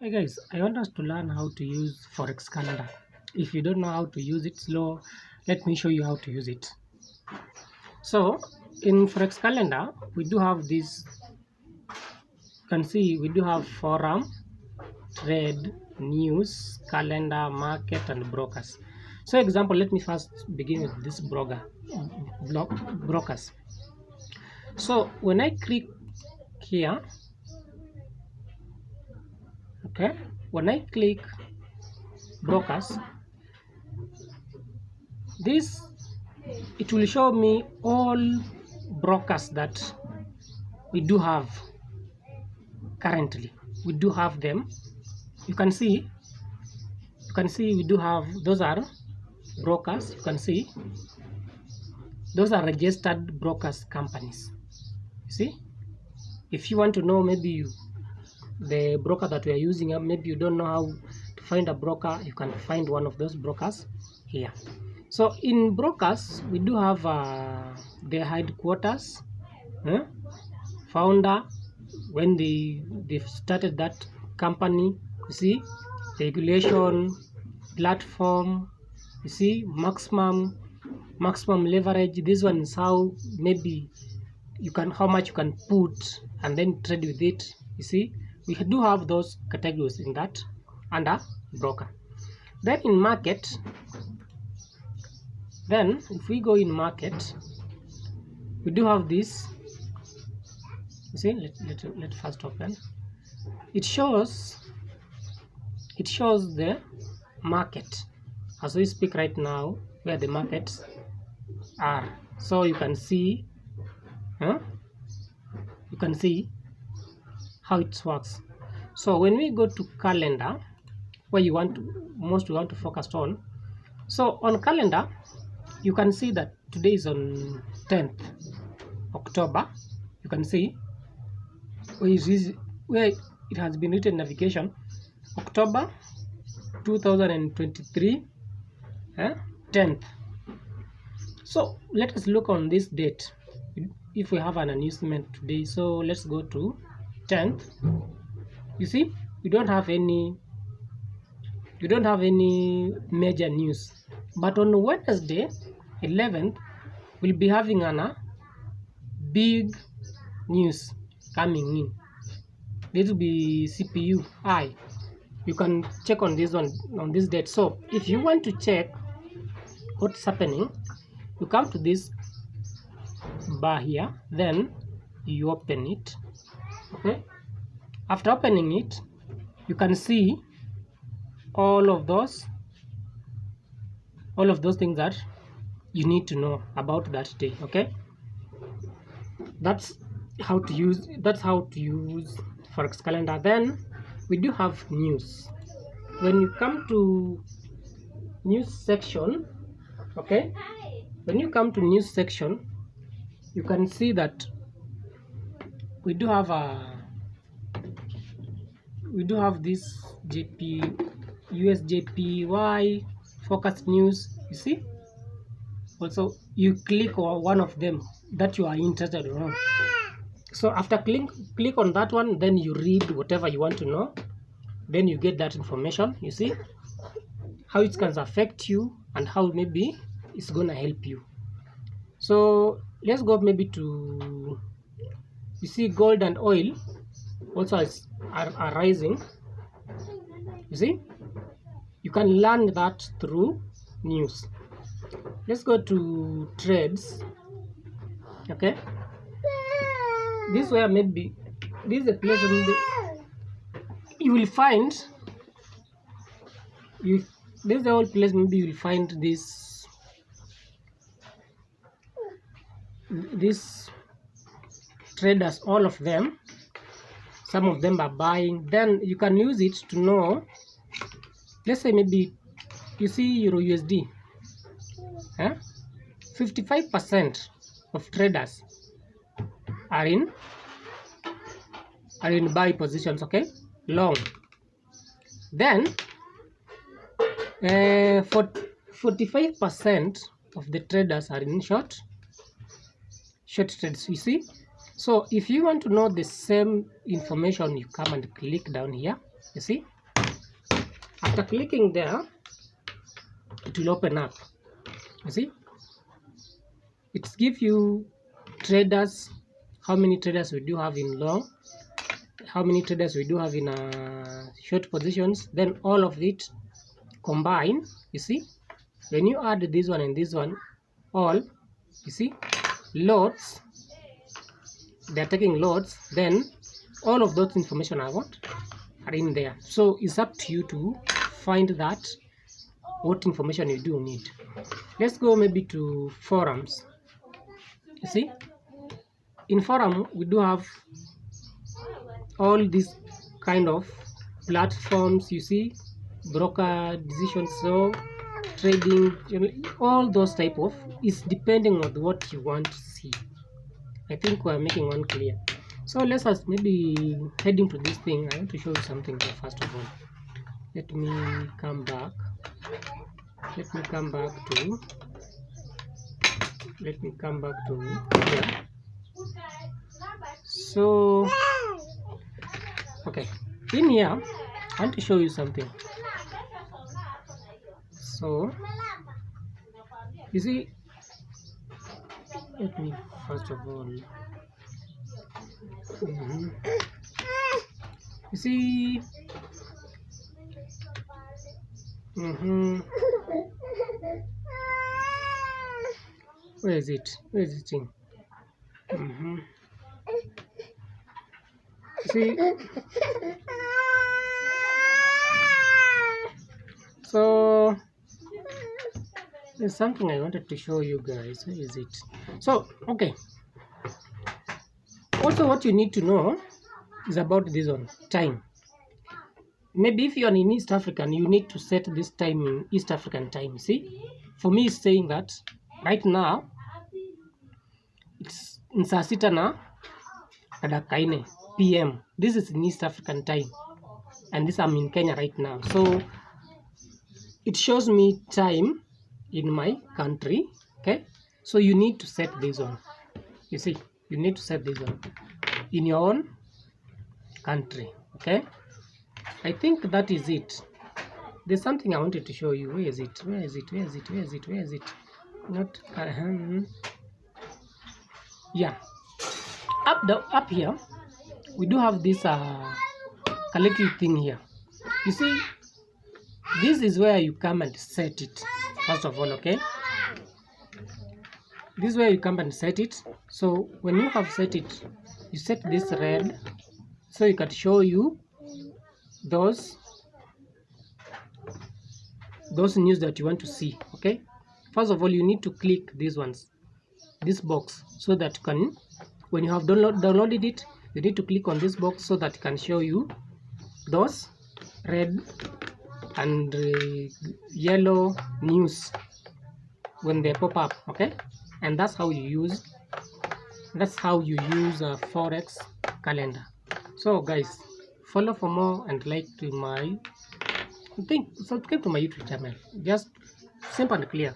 Hi guys, I want us to learn how to use forex calendar. If you don't know how to use it, let me show you how to use it. So in forex calendar, we do have this. You can see we do have forum, trade, news, calendar, market, and brokers. So example, let me first begin with this brokers. So when I click here, okay, when I click brokers, this it will show me all brokers that we do have currently. We do have them. You can see we do have, those are brokers. You can see those are registered brokers companies. You see, if you want to know maybe the broker that we are using, maybe you don't know how to find a broker, you can find one of those brokers here. So in brokers, we do have their headquarters, founder, when they've started that company, you see, regulation, platform, you see, maximum leverage. This one is how maybe how much you can put and then trade with it. You see, we do have those categories in that under broker. Then in market, then if we go in market, we do have this. You see, let first open. It shows the market as we speak right now, where the markets are. So you can see how it works. So when we go to calendar, where we want to focus on, so on calendar you can see that today is on 10th October. You can see where it has been written navigation October 2023, 10th. So let us look on this date if we have an announcement today. So let's go to 10th. You see, we don't have any major news, but on Wednesday 11th we'll be having a big news coming in. This will be CPU high. You can check on this one on this date. So if you want to check what's happening, you come to this bar here, then you open it. Okay, after opening it, you can see all of those things that you need to know about that day. Okay, that's how to use forex calendar. Then we do have news. When you come to news section, okay, when you come to news section, you can see that we do have this USJPY focus news. You see, also you click on one of them that you are interested in. So after click on that one, then you read whatever you want to know, then you get that information. You see how it can affect you and how maybe it's gonna help you. So let's go maybe to, you see, gold and oil also are rising. You see, you can learn that through news. Let's go to trades. Okay, this where maybe this is a place where you will find this is the whole place. Maybe you will find these traders, all of them. Some of them are buying. Then you can use it to know, let's say maybe you see Euro USD, 55% of traders are in buy positions, okay, long. Then 45% of the traders are in short trades. You see, so if you want to know the same information, you come and click down here, You see, after clicking there, it will open up. You see, it gives you traders, how many traders we do have in long, how many traders we do have in short positions, then all of it combine. You see, when you add this one and this one, all, you see, loads, they're taking loads, then all of those information are in there. So it's up to you to find that what information you do need. Let's go maybe to forums. You see, in forum we do have all these kind of platforms. You see, broker decisions, so trading, all those type of, is depending on what you want to see. I think we're making one clear. So let's us maybe heading to this thing. I want to show you something here. First of all, let me come back to here. So okay, in here I want to show you something. So you see, let me first of all, you see, where is it thing? See, so there's something I wanted to show you guys. Where is it? So okay, also what you need to know is about this one, time. Maybe if you are in East African, you need to set this time in East African time. See, for me it's saying that right now it's in saa sita na dakika 4 PM. This is in East African time, and this I'm in Kenya right now. So it shows me time in my country. Okay, so you need to set this one. You see, you need to set this one in your own country. Okay, I think that is it. There's something I wanted to show you. Where is it? Not yeah, up here we do have this a little thing here. You see, this is where you come and set it first of all. Okay, this is where you come and set it. So when you have set it, you set this red, so it can show you those news that you want to see. Okay, first of all you need to click these ones, this box, so that you can, when you have downloaded it, you need to click on this box so that it can show you those red and yellow news when they pop up. Okay, and that's how you use a forex calendar. So guys, follow for more and like to my subscribe to my YouTube channel. Just simple and clear.